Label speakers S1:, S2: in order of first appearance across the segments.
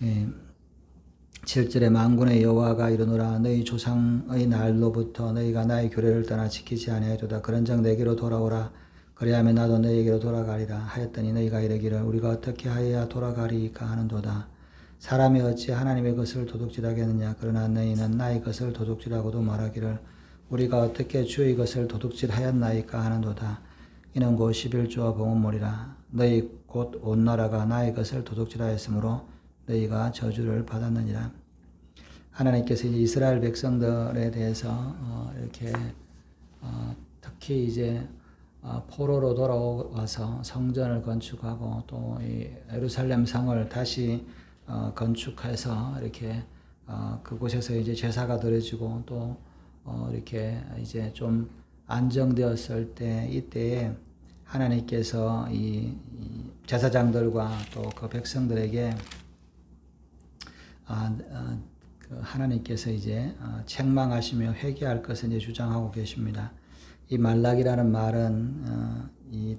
S1: 예, 7절에 만군의 여호와가 이르노라 너희 조상의 날로부터 너희가 나의 규례를 떠나 지키지 아니하였도다. 그런즉 내게로 돌아오라. 그리하면 나도 너희에게로 돌아가리라 하였더니 너희가 이르기를 우리가 어떻게 하여야 돌아가리까 하는도다. 사람이 어찌 하나님의 것을 도둑질하겠느냐. 그러나 너희는 나의 것을 도둑질하고도 말하기를 우리가 어떻게 주의 것을 도둑질하였나이까 하는도다. 이는 곧 11조와 봉헌물이라. 너희 곧 온 나라가 나의 것을 도둑질하였으므로 너희가 저주를 받았느니라. 하나님께서 이제 이스라엘 백성들에 대해서 이렇게 특히 이제 포로로 돌아와서 성전을 건축하고 또 이 예루살렘 성을 다시 건축해서 이렇게 그곳에서 이제 제사가 드려지고 또 이렇게 이제 좀 안정되었을 때 이때에 하나님께서 이 제사장들과 또 그 백성들에게 그 하나님께서 이제 책망하시며 회개할 것을 이제 주장하고 계십니다. 이 말락이라는 말은 이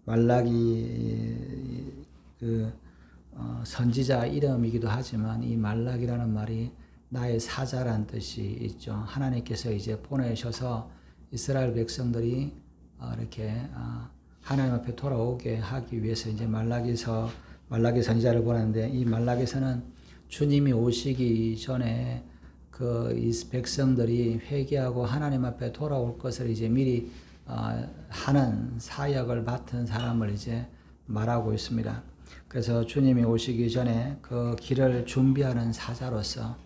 S1: 말락이 그 선지자 이름이기도 하지만 이 말락이라는 말이 나의 사자란 뜻이 있죠. 하나님께서 이제 보내셔서 이스라엘 백성들이 이렇게 하나님 앞에 돌아오게 하기 위해서 이제 말라기 선지자를 보냈는데 이 말라기서는 주님이 오시기 전에 이 백성들이 회개하고 하나님 앞에 돌아올 것을 이제 미리 하는 사역을 맡은 사람을 이제 말하고 있습니다. 그래서 주님이 오시기 전에 그 길을 준비하는 사자로서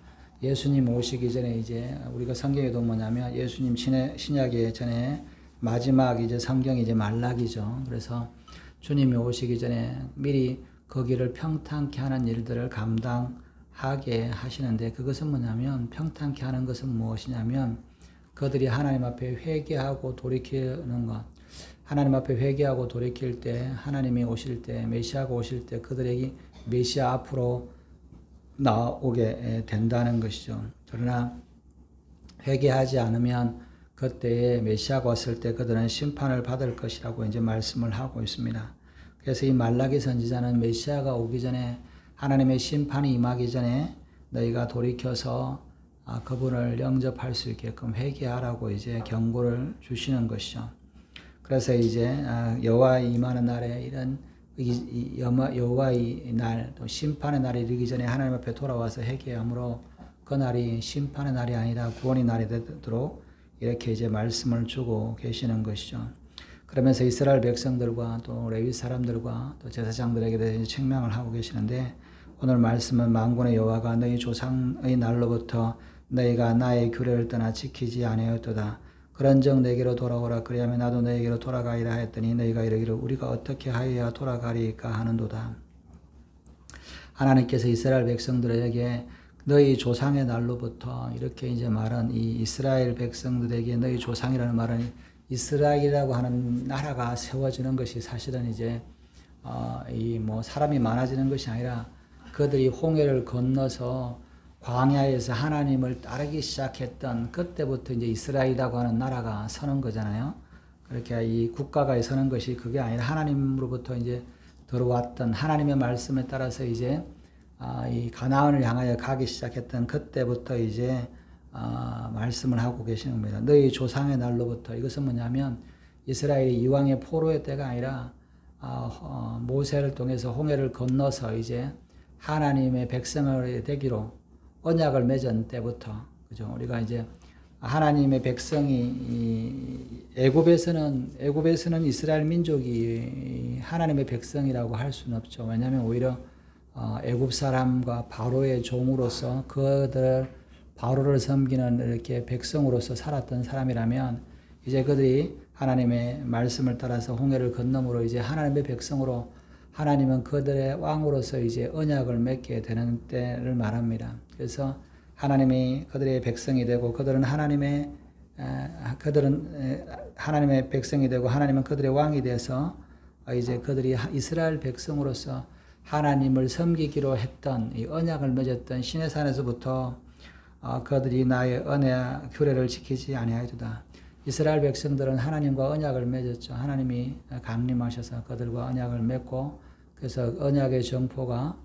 S1: 예수님 오시기 전에 이제 우리가 성경에도 뭐냐면 예수님 신약에 전에 마지막 이제 성경이 이제 말락이죠. 그래서 주님이 오시기 전에 미리 그 길을 평탄케 하는 일들을 감당하게 하시는데 그것은 뭐냐면 평탄케 하는 것은 무엇이냐면 그들이 하나님 앞에 회개하고 돌이키는 것. 하나님 앞에 회개하고 돌이킬 때 하나님이 오실 때 메시아가 오실 때 그들에게 메시아 앞으로 나오게 된다는 것이죠. 그러나 회개하지 않으면 그때에 메시아가 왔을 때 그들은 심판을 받을 것이라고 이제 말씀을 하고 있습니다. 그래서 이 말라기 선지자는 메시아가 오기 전에 하나님의 심판이 임하기 전에 너희가 돌이켜서 그분을 영접할 수 있게끔 회개하라고 이제 경고를 주시는 것이죠. 그래서 이제 여호와의 임하는 날에 이런 여호와의 날, 또 심판의 날이 이르기 전에 하나님 앞에 돌아와서 회개함으로 그 날이 심판의 날이 아니라 구원의 날이 되도록 이렇게 이제 말씀을 주고 계시는 것이죠. 그러면서 이스라엘 백성들과 또 레위 사람들과 또 제사장들에게 대해서 책망을 하고 계시는데 오늘 말씀은 만군의 여호와가 너희 조상의 날로부터 너희가 나의 규례를 떠나 지키지 아니하였도다. 그런즉 내게로 돌아오라. 그리하면 나도 너희에게로 돌아가리라 했더니 너희가 이르기를 우리가 어떻게 하여야 돌아가리까 하는도다. 하나님께서 이스라엘 백성들에게 너희 조상의 날로부터 이렇게 이제 말한 이 이스라엘 백성들에게 너희 조상이라는 말은 이스라엘이라고 하는 나라가 세워지는 것이 사실은 이제 이 뭐 사람이 많아지는 것이 아니라 그들이 홍해를 건너서 광야에서 하나님을 따르기 시작했던 그때부터 이제 이스라엘이라고 하는 나라가 서는 거잖아요. 그렇게 이 국가가 서는 것이 그게 아니라 하나님으로부터 이제 들어왔던 하나님의 말씀에 따라서 이제 이 가나안을 향하여 가기 시작했던 그때부터 이제 말씀을 하고 계시는 겁니다. 너희 조상의 날로부터 이것은 뭐냐면 이스라엘이 이왕의 포로의 때가 아니라 모세를 통해서 홍해를 건너서 이제 하나님의 백성을 되기로 언약을 맺은 때부터 그죠? 우리가 이제 하나님의 백성이 애굽에서는 이스라엘 민족이 하나님의 백성이라고 할 수는 없죠. 왜냐하면 오히려 애굽 사람과 바로의 종으로서 바로를 섬기는 이렇게 백성으로서 살았던 사람이라면 이제 그들이 하나님의 말씀을 따라서 홍해를 건너므로 이제 하나님의 백성으로 하나님은 그들의 왕으로서 이제 언약을 맺게 되는 때를 말합니다. 그래서 하나님이 그들의 백성이 되고 그들은 하나님의 백성이 되고 하나님은 그들의 왕이 돼서 이제 그들이 이스라엘 백성으로서 하나님을 섬기기로 했던 이 언약을 맺었던 시내산에서부터 그들이 나의 언약 규례를 지키지 아니하였도다. 이스라엘 백성들은 하나님과 언약을 맺었죠. 하나님이 강림하셔서 그들과 언약을 맺고 그래서 언약의 정포가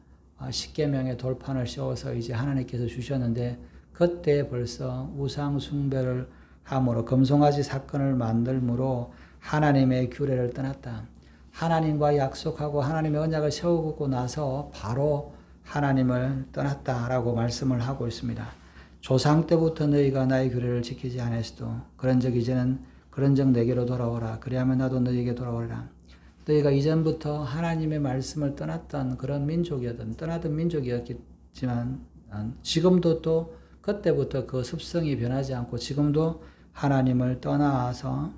S1: 십계명의 돌판을 씌워서 이제 하나님께서 주셨는데 그때 벌써 우상 숭배를 함으로 금송아지 사건을 만들므로 하나님의 규례를 떠났다. 하나님과 약속하고 하나님의 언약을 세우고 나서 바로 하나님을 떠났다라고 말씀을 하고 있습니다. 조상 때부터 너희가 나의 규례를 지키지 않았어도 그런즉 이제는 그런즉 내게로 돌아오라. 그리하면 나도 너희에게 돌아오리라. 너희가 이전부터 하나님의 말씀을 떠났던 그런 떠나던 민족이었지만 지금도 또 그때부터 그 습성이 변하지 않고 지금도 하나님을 떠나서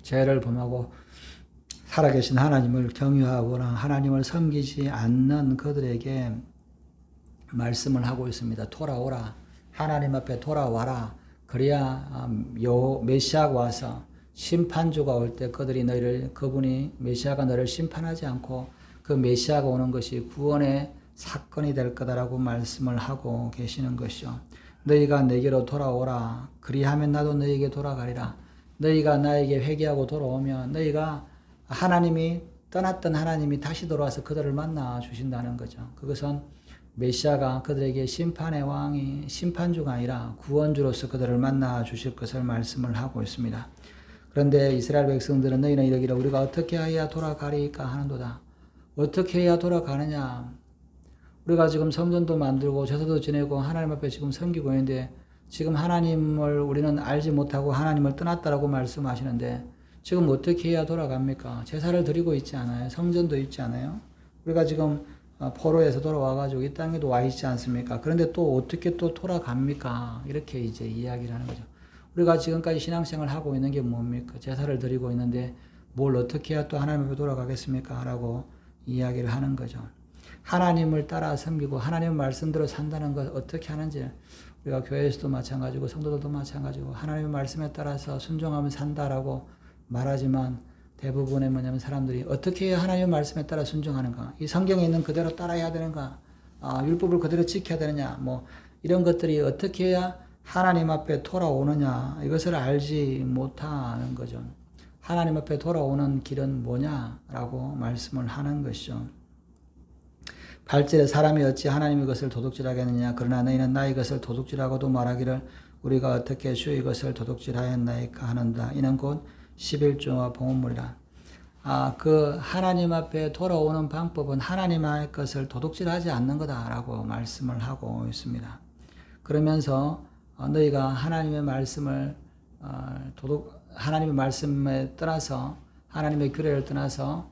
S1: 죄를 범하고 살아계신 하나님을 경유하거나 하나님을 섬기지 않는 그들에게 말씀을 하고 있습니다. 돌아오라. 하나님 앞에 돌아와라. 그래야 메시아가 와서 심판주가 올 때 그분이 메시아가 너를 심판하지 않고 그 메시아가 오는 것이 구원의 사건이 될 거다라고 말씀을 하고 계시는 것이죠. 너희가 내게로 돌아오라. 그리하면 나도 너희에게 돌아가리라. 너희가 나에게 회개하고 돌아오면 너희가 하나님이 떠났던 하나님이 다시 돌아와서 그들을 만나 주신다는 거죠. 그것은 메시아가 그들에게 심판의 왕이 심판주가 아니라 구원주로서 그들을 만나 주실 것을 말씀을 하고 있습니다. 그런데 이스라엘 백성들은 너희는 이러기를 우리가 어떻게 해야 돌아가리까 하는도다. 어떻게 해야 돌아가느냐. 우리가 지금 성전도 만들고 제사도 지내고 하나님 앞에 지금 섬기고 있는데 지금 하나님을 우리는 알지 못하고 하나님을 떠났다라고 말씀하시는데 지금 어떻게 해야 돌아갑니까? 제사를 드리고 있지 않아요? 성전도 있지 않아요? 우리가 지금 포로에서 돌아와가지고 이 땅에도 와 있지 않습니까? 그런데 또 어떻게 또 돌아갑니까? 이렇게 이제 이야기를 하는 거죠. 우리가 지금까지 신앙생활을 하고 있는 게 뭡니까? 제사를 드리고 있는데 뭘 어떻게 해야 또 하나님 앞에 돌아가겠습니까? 라고 이야기를 하는 거죠. 하나님을 따라 섬기고 하나님의 말씀대로 산다는 것 어떻게 하는지 우리가 교회에서도 마찬가지고 성도들도 마찬가지고 하나님의 말씀에 따라서 순종하면 산다라고 말하지만 대부분의 뭐냐면 사람들이 어떻게 해야 하나님의 말씀에 따라 순종하는가? 이 성경에 있는 그대로 따라야 되는가? 율법을 그대로 지켜야 되느냐? 뭐 이런 것들이 어떻게 해야 하나님 앞에 돌아오느냐? 이것을 알지 못하는 거죠. 하나님 앞에 돌아오는 길은 뭐냐라고 말씀을 하는 것이죠. 8절에 사람이 어찌 하나님의 것을 도둑질하겠느냐? 그러나 너희는 나의 것을 도둑질하고도 말하기를 우리가 어떻게 주의 것을 도둑질하였나이까 하는다. 이는 곧 11조와 봉헌물이라. 그 하나님 앞에 돌아오는 방법은 하나님의 것을 도둑질하지 않는 거다라고 말씀을 하고 있습니다. 그러면서 너희가 하나님의 말씀을 하나님의 말씀에 떠나서 하나님의 규례를 떠나서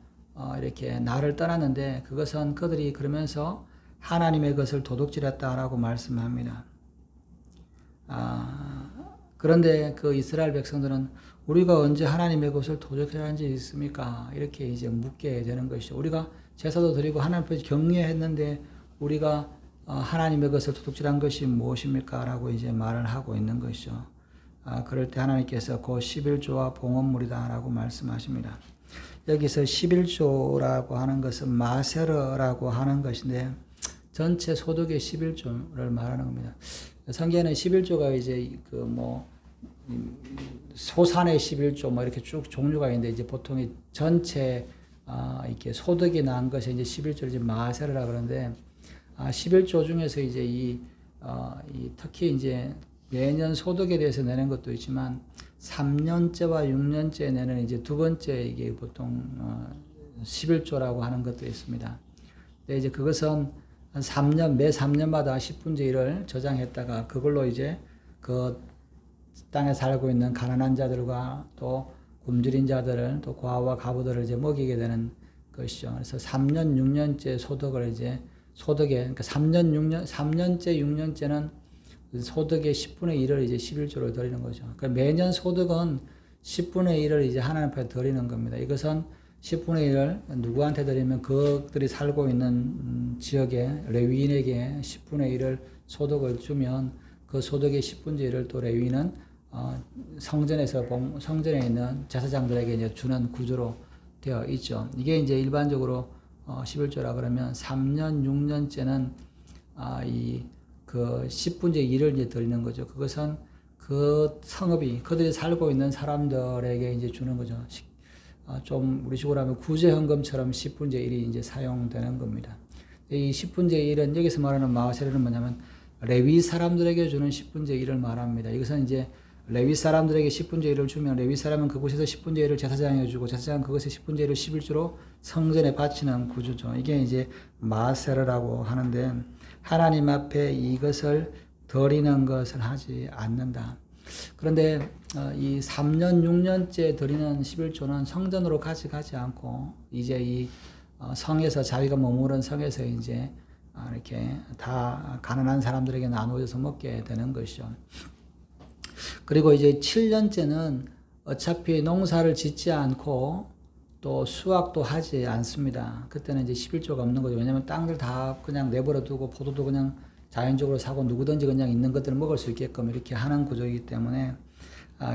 S1: 이렇게 나를 떠났는데 그것은 그들이 그러면서 하나님의 것을 도둑질했다라고 말씀합니다. 그런데 그 이스라엘 백성들은 우리가 언제 하나님의 것을 도둑질한 적이 있습니까? 이렇게 이제 묻게 되는 것이죠. 우리가 제사도 드리고 하나님 앞에 경외했는데 우리가 하나님의 것을 도둑질한 것이 무엇입니까? 라고 이제 말을 하고 있는 것이죠. 그럴 때 하나님께서 그 11조와 봉헌물이다 라고 말씀하십니다. 여기서 11조라고 하는 것은 마세르라고 하는 것인데 전체 소득의 11조를 말하는 겁니다. 성경에는 11조가 이제 소산의 11조 뭐 이렇게 쭉 종류가 있는데 이제 보통 전체 이렇게 소득이 난 것이 이제 11조를 이제 마세르라 그러는데 11조 중에서 이제 특히 이제 매년 소득에 대해서 내는 것도 있지만 3년째와 6년째 내는 이제 두 번째 이게 보통 11조라고 하는 것도 있습니다. 근데 이제 그것은 한 매 3년마다 10분의 1을 저장했다가 그걸로 이제 그 땅에 살고 있는 가난한 자들과 또 굶주린 자들을 또 고아와 가부들을 이제 먹이게 되는 것이죠. 그래서 3년, 6년째 소득을 이제 그러니까 3년째, 6년째는 소득의 10분의 1을 이제 11조로 드리는 거죠. 그러니까 매년 소득은 10분의 1을 이제 하나님 앞에 드리는 겁니다. 이것은 10분의 1을 누구한테 드리면 그들이 살고 있는 지역의 레위인에게 10분의 1을 소득을 주면 그 소득의 10분의 1을 또 레위인은 성전에 있는 제사장들에게 이제 주는 구조로 되어 있죠. 이게 이제 일반적으로 11조라 그러면 3년, 6년째는 그 10분의 1을 이제 드리는 거죠. 그것은 그 성읍이 그들이 살고 있는 사람들에게 이제 주는 거죠. 좀 우리 식으로 하면 구제헌금처럼 10분의 1이 이제 사용되는 겁니다. 이 10분의 1은 여기서 말하는 마세르는 뭐냐면 레위 사람들에게 주는 10분의 1을 말합니다. 이것은 이제 레위 사람들에게 10분의 1을 주면 레위 사람은 그곳에서 10분의 1을 제사장에게 주고 제사장은 그것에 10분의 1을 11조로 성전에 바치는 구조죠. 이게 이제 마세르라고 하는데 하나님 앞에 이것을 드리는 것을 하지 않는다. 그런데 이 3년, 6년째 드리는 11조는 성전으로 가지 않고 이제 이 성에서 자기가 머무른 성에서 이제 이렇게 다 가난한 사람들에게 나누어져서 먹게 되는 것이죠. 그리고 이제 7년째는 어차피 농사를 짓지 않고 또 수확도 하지 않습니다. 그때는 이제 11조가 없는 거죠. 왜냐하면 땅들 다 그냥 내버려 두고 포도도 그냥 자연적으로 사고 누구든지 그냥 있는 것들을 먹을 수 있게끔 이렇게 하는 구조이기 때문에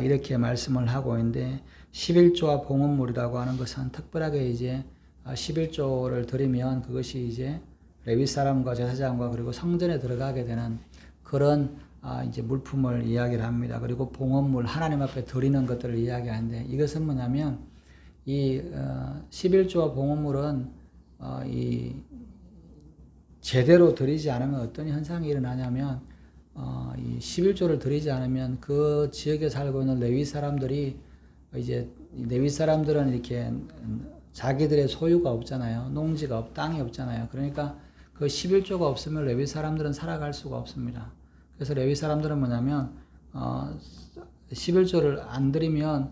S1: 이렇게 말씀을 하고 있는데 11조와 봉헌물이라고 하는 것은 특별하게 이제 11조를 드리면 그것이 이제 레위 사람과 제사장과 그리고 성전에 들어가게 되는 그런 이제 물품을 이야기를 합니다. 그리고 봉헌물 하나님 앞에 드리는 것들을 이야기하는데 이것은 뭐냐면 이 11조와 봉헌물은 이 제대로 드리지 않으면 어떤 현상이 일어나냐면 이 11조를 드리지 않으면 그 지역에 살고 있는 레위 사람들이 이제 레위 사람들은 이렇게 자기들의 소유가 없잖아요. 농지가 땅이 없잖아요. 그러니까 그 11조가 없으면 레위 사람들은 살아갈 수가 없습니다. 그래서 레위 사람들은 뭐냐면 11조를 안 드리면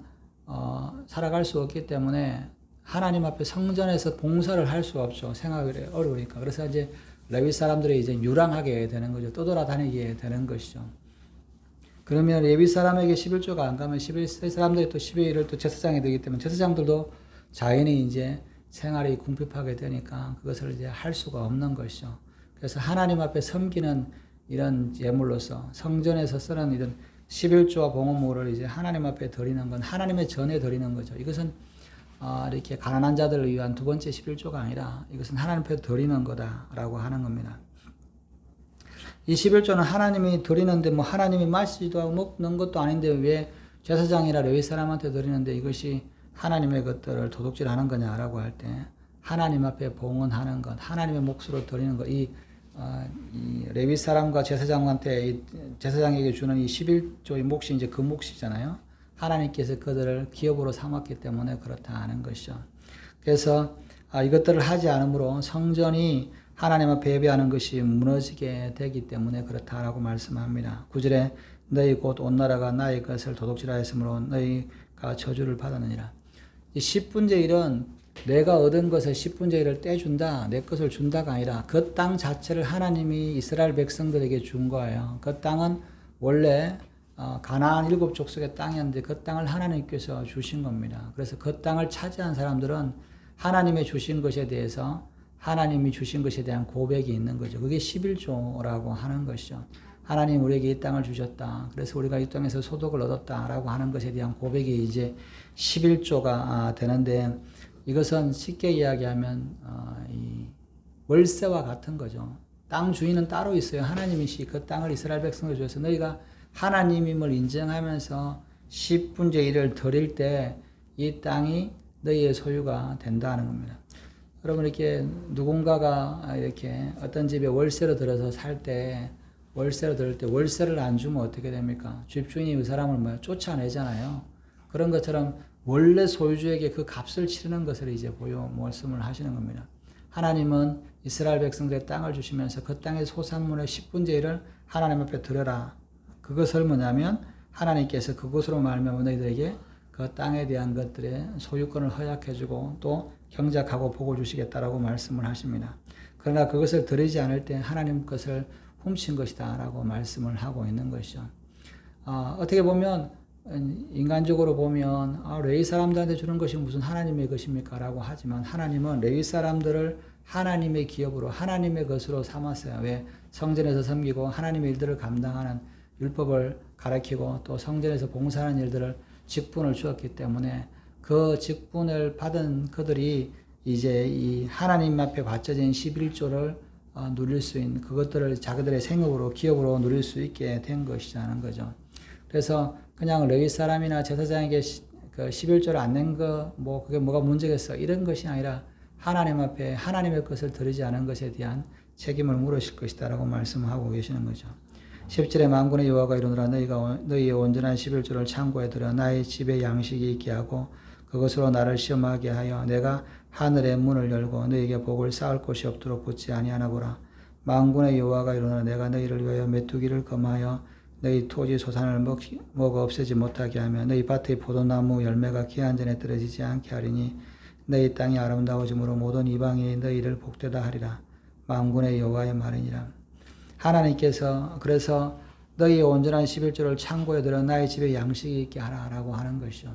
S1: 살아갈 수 없기 때문에 하나님 앞에 성전에서 봉사를 할 수가 없죠. 생활이 어려우니까. 그래서 이제 레위 사람들이 이제 유랑하게 되는 거죠. 떠돌아다니게 되는 것이죠. 그러면 레위 사람에게 11조가 안 가면 11세 사람들이 또 12의 1을 또 제사장이 되기 때문에 제사장들도 자연히 이제 생활이 궁핍하게 되니까 그것을 이제 할 수가 없는 것이죠. 그래서 하나님 앞에 섬기는 이런 예물로서 성전에서 쓰는 이런 11조와 봉헌물을 이제 하나님 앞에 드리는 건 하나님의 전에 드리는 거죠. 이것은 이렇게 가난한 자들을 위한 두 번째 11조가 아니라 이것은 하나님 앞에 드리는 거다라고 하는 겁니다. 이 11조는 하나님이 드리는데 뭐 하나님이 마시지도 하고 먹는 것도 아닌데 왜 제사장이라 레위 사람한테 드리는데 이것이 하나님의 것들을 도둑질하는 거냐라고 할 때 하나님 앞에 봉헌하는 것, 하나님의 몫으로 드리는 것, 이 레위 사람과 제사장한테 제사장에게 주는 이 11조의 몫이 이제 그 몫이잖아요. 하나님께서 그들을 기업으로 삼았기 때문에 그렇다 하는 것이죠. 그래서 이것들을 하지 않으므로 성전이 하나님 앞에 예배하는 것이 무너지게 되기 때문에 그렇다라고 말씀합니다. 9절에 너희 곧 온 나라가 나의 것을 도둑질하였으므로 너희가 저주를 받았느니라. 이 10분의 1은 내가 얻은 것의 10분의 1을 떼준다, 내 것을 준다가 아니라 그 땅 자체를 하나님이 이스라엘 백성들에게 준 거예요. 그 땅은 원래 가나안 7족속의 땅이었는데 그 땅을 하나님께서 주신 겁니다. 그래서 그 땅을 차지한 사람들은 하나님의 주신 것에 대해서 하나님이 주신 것에 대한 고백이 있는 거죠. 그게 11조라고 하는 것이죠. 하나님 우리에게 이 땅을 주셨다. 그래서 우리가 이 땅에서 소득을 얻었다라고 하는 것에 대한 고백이 이제 11조가 되는데 이것은 쉽게 이야기하면 이 월세와 같은 거죠. 땅 주인은 따로 있어요. 하나님이 그 땅을 이스라엘 백성을 주셔서 너희가 하나님임을 인정하면서 10분의 1을 드릴 때 이 땅이 너희의 소유가 된다는 겁니다. 여러분 이렇게 누군가가 이렇게 어떤 집에 월세로 들어서 살 때 월세로 들을 때 월세를 안 주면 어떻게 됩니까? 집주인이 그 사람을 쫓아내잖아요. 그런 것처럼 원래 소유주에게 그 값을 치르는 것을 이제 말씀을 하시는 겁니다. 하나님은 이스라엘 백성들의 땅을 주시면서 그 땅의 소산물의 10분의 1을 하나님 앞에 드려라. 그것을 뭐냐면 하나님께서 그것으로 말하면 너희들에게 그 땅에 대한 것들의 소유권을 허약해주고 또 경작하고 복을 주시겠다라고 말씀을 하십니다. 그러나 그것을 드리지 않을 때 하나님 것을 훔친 것이다 라고 말씀을 하고 있는 것이죠. 어떻게 보면 인간적으로 보면 레위 사람들한테 주는 것이 무슨 하나님의 것입니까? 라고 하지만 하나님은 레위 사람들을 하나님의 기업으로 하나님의 것으로 삼았어요. 왜? 성전에서 섬기고 하나님의 일들을 감당하는 율법을 가르치고 또 성전에서 봉사하는 일들을 직분을 주었기 때문에 그 직분을 받은 그들이 이제 이 하나님 앞에 바쳐진 11조를 누릴 수 있는 그것들을 자기들의 생업으로 기업으로 누릴 수 있게 된 것이라는 거죠. 그래서 그냥 레위 사람이나 제사장에게 그 11조를 안 낸 거 그게 뭐가 문제겠어 이런 것이 아니라 하나님 앞에 하나님의 것을 드리지 않은 것에 대한 책임을 물으실 것이다 라고 말씀하고 계시는 거죠. 10절에 만군의 여호와가 이르노라 너희가 너희의 온전한 11조를 창고에 들여 나의 집에 양식이 있게 하고 그것으로 나를 시험하게 하여 내가 하늘의 문을 열고 너희에게 복을 쌓을 곳이 없도록 붙지 아니하나 보라. 만군의 여호와가 이르노라 내가 너희를 위하여 메뚜기를 검하여 너희 토지 소산을 먹어 없애지 못하게 하며 너희 밭의 포도나무 열매가 기한 전에 떨어지지 않게 하리니 너희 땅이 아름다워짐으로 모든 이방이 너희를 복되다 하리라. 만군의 여호와의 말이니라. 하나님께서 그래서 너희의 온전한 11조를 창고에 들여 나의 집에 양식이 있게 하라라고 하는 것이죠.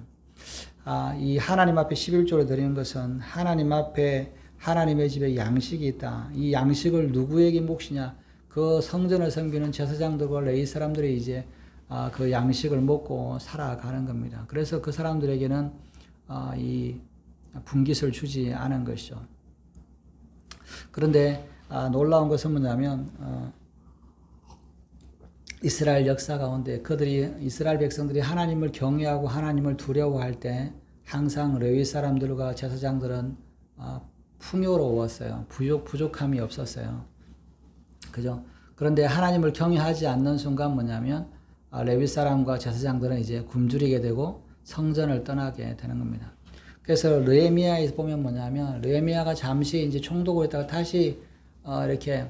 S1: 이 하나님 앞에 11조를 드리는 것은 하나님 앞에 하나님의 집에 양식이 있다. 이 양식을 누구에게 몫이냐? 그 성전을 섬기는 제사장들과 레위 사람들이 이제 그 양식을 먹고 살아가는 겁니다. 그래서 그 사람들에게는 이 분깃을 주지 않은 것이죠. 그런데 놀라운 것은 뭐냐면 이스라엘 역사 가운데 이스라엘 백성들이 하나님을 경외하고 하나님을 두려워할 때 항상 레위 사람들과 제사장들은 풍요로웠어요. 부족함이 없었어요. 그죠? 그런데 하나님을 경외하지 않는 순간 뭐냐면 레위 사람과 제사장들은 이제 굶주리게 되고 성전을 떠나게 되는 겁니다. 그래서 느헤미야에 보면 뭐냐면 느헤미야가 잠시 이제 총독으로 있다가 다시 이렇게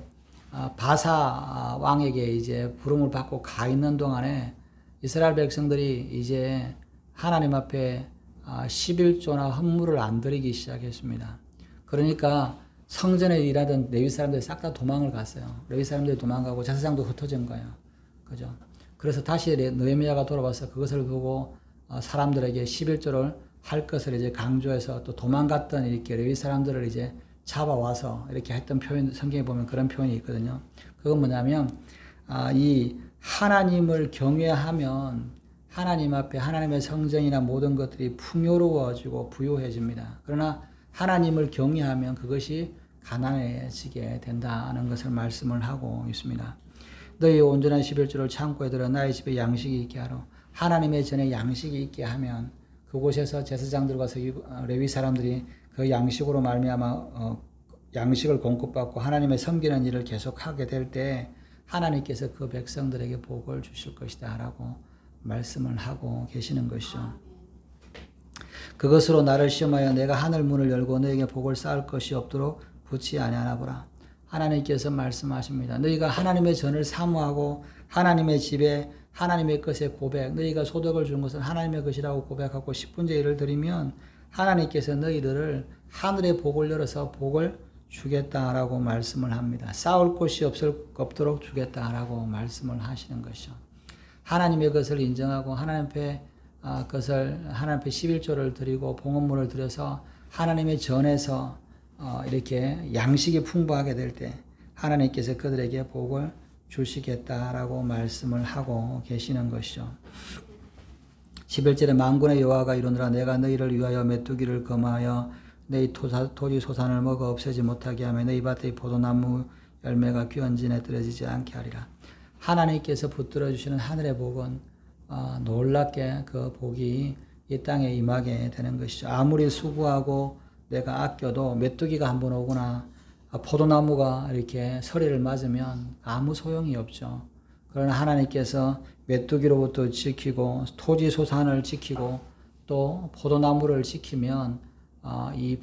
S1: 바사 왕에게 이제 부름을 받고 가 있는 동안에 이스라엘 백성들이 이제 하나님 앞에 11조나 헌물을 안 드리기 시작했습니다. 그러니까 성전에 일하던 레위 사람들이 싹 다 도망을 갔어요. 레위 사람들이 도망가고 제사장도 흩어진 거예요. 그죠? 그래서 다시 느헤미야가 돌아와서 그것을 보고 사람들에게 11조를 할 것을 이제 강조해서 또 도망갔던 이렇게 레위 사람들을 이제 잡아와서 이렇게 했던 표현, 성경에 보면 그런 표현이 있거든요. 그건 뭐냐면, 이 하나님을 경외하면 하나님 앞에 하나님의 성전이나 모든 것들이 풍요로워지고 부유해집니다. 그러나 하나님을 경외하면 그것이 가난해지게 된다는 것을 말씀을 하고 있습니다. 너희 온전한 11조를 창고에 들어 나의 집에 양식이 있게 하라. 하나님의 전에 양식이 있게 하면 그곳에서 제사장들과 레위 사람들이 그 양식으로 말미암아 양식을 공급받고 하나님의 섬기는 일을 계속하게 될 때 하나님께서 그 백성들에게 복을 주실 것이다 라고 말씀을 하고 계시는 것이죠. 그것으로 나를 시험하여 내가 하늘 문을 열고 너에게 복을 쌓을 것이 없도록 붙지 아니하나 보라. 하나님께서 말씀하십니다. 너희가 하나님의 전을 사모하고 하나님의 집에 하나님의 것의 고백, 너희가 소득을 준 것은 하나님의 것이라고 고백하고 10분의 1을 드리면 하나님께서 너희들을 하늘의 복을 열어서 복을 주겠다라고 말씀을 합니다. 쌓을 곳이 없도록 주겠다라고 말씀을 하시는 것이죠. 하나님의 것을 인정하고 하나님 앞에 하나님 앞에 11조를 드리고 봉헌물을 드려서 하나님의 전에서 이렇게 양식이 풍부하게 될 때 하나님께서 그들에게 복을 주시겠다라고 말씀을 하고 계시는 것이죠. 11절에 만군의 여호와가 이르노라 내가 너희를 위하여 메뚜기를 검하여 너희 토지 소산을 먹어 없애지 못하게 하며 너희 밭의 포도나무 열매가 귀원진에 떨어지지 않게 하리라. 하나님께서 붙들어 주시는 하늘의 복은 놀랍게 그 복이 이 땅에 임하게 되는 것이죠. 아무리 수고하고 내가 아껴도 메뚜기가 한번 오거나 포도나무가 이렇게 서리를 맞으면 아무 소용이 없죠. 그러나 하나님께서 메뚜기로부터 지키고 토지 소산을 지키고 또 포도나무를 지키면 이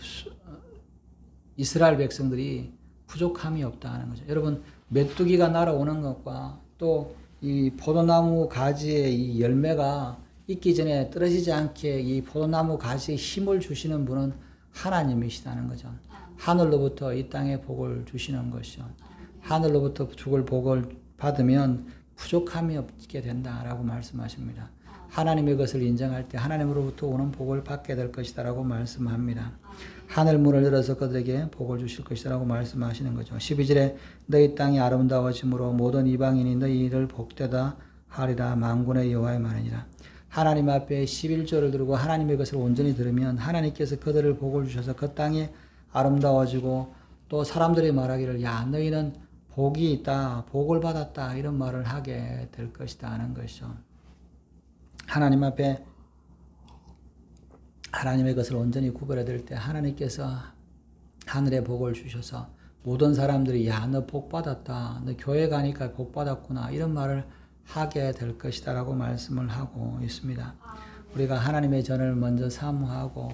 S1: 이스라엘 백성들이 부족함이 없다는 거죠. 여러분 메뚜기가 날아오는 것과 또 이 포도나무 가지의 이 열매가 익기 전에 떨어지지 않게 이 포도나무 가지에 힘을 주시는 분은 하나님이시다는 거죠. 하늘로부터 이 땅에 복을 주시는 것이죠. 하늘로부터 죽을 복을 받으면 부족함이 없게 된다라고 말씀하십니다. 하나님의 것을 인정할 때 하나님으로부터 오는 복을 받게 될 것이다라고 말씀합니다. 하늘 문을 열어서 그들에게 복을 주실 것이다라고 말씀하시는 거죠. 12절에 너희 땅이 아름다워짐으로 모든 이방인이 너희를 복되다 하리라. 만군의 여호와의 말이니라. 하나님 앞에 11조를 들고 하나님의 것을 온전히 들으면 하나님께서 그들을 복을 주셔서 그 땅이 아름다워지고 또 사람들이 말하기를 야 너희는 복이 있다, 복을 받았다 이런 말을 하게 될 것이다 하는 것이죠. 하나님 앞에 하나님의 것을 온전히 구별해 드릴 때 하나님께서 하늘의 복을 주셔서 모든 사람들이 야, 너 복 받았다. 너 교회 가니까 복 받았구나. 이런 말을 하게 될 것이다라고 말씀을 하고 있습니다. 우리가 하나님의 전을 먼저 사모하고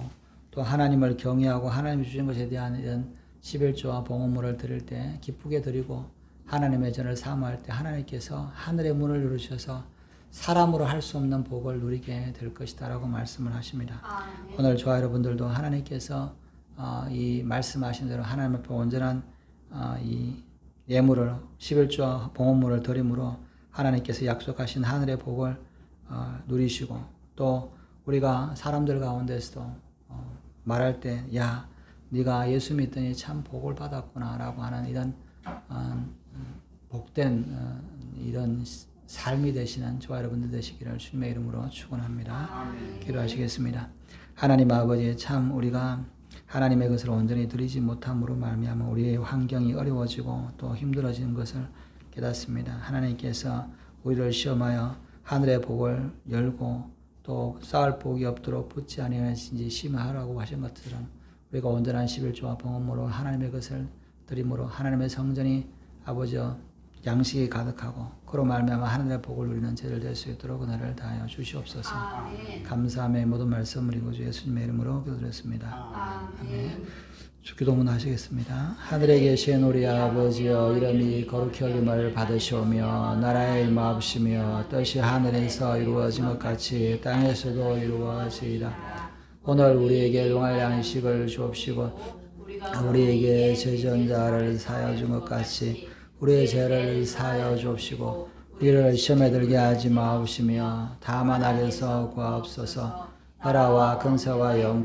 S1: 또 하나님을 경외하고 하나님이 주신 것에 대한 이런 11조와 봉헌물을 드릴 때 기쁘게 드리고 하나님의 전을 사모할 때 하나님께서 하늘의 문을 열으셔서 사람으로 할 수 없는 복을 누리게 될 것이다라고 말씀을 하십니다. 오늘 저와 여러분들도 하나님께서 이 말씀하신 대로 하나님 앞에 온전한 이 예물을 11조와 봉헌물을 드림으로 하나님께서 약속하신 하늘의 복을 누리시고 또 우리가 사람들 가운데서도 말할 때 야, 네가 예수 믿더니 참 복을 받았구나 라고 하는 이런 복된 이런 삶이 되시는 저와 여러분들 되시기를 주님의 이름으로 축원합니다. 기도하시겠습니다. 하나님 아버지, 참 우리가 하나님의 것을 온전히 드리지 못함으로 말미암아 우리의 환경이 어려워지고 또 힘들어지는 것을 깨닫습니다. 하나님께서 우리를 시험하여 하늘의 복을 열고 또 쌓을 복이 없도록 붙지 아니하신지 심하라고 하신 것처럼 우리가 온전한 11조와 봉헌물로 하나님의 것을 드림으로 하나님의 성전이 아버지 양식이 가득하고 그로 말미암아 하늘의 복을 누리는 제를 될 수 있도록 은혜를 다하여 주시옵소서. 감사함의 모든 말씀을 이고 주 예수님의 이름으로 기도드렸습니다. 아멘. 주기도문 하시겠습니다. 하늘에 계신 우리 아버지여, 이름이 거룩히 여김을 받으시오며 나라의 임하옵시며 뜻이 하늘에서 이루어진 것 같이 땅에서도 이루어지이다. 오늘 우리에게 일용할 양식을 주옵시고 우리에게 죄지은 자를 사하여 준 것 같이 우리의 죄를 사하여 주옵시고 우리를 시험에 들게 하지 마옵시며 다만 악에서 구하옵소서. 나라와 근세와 영광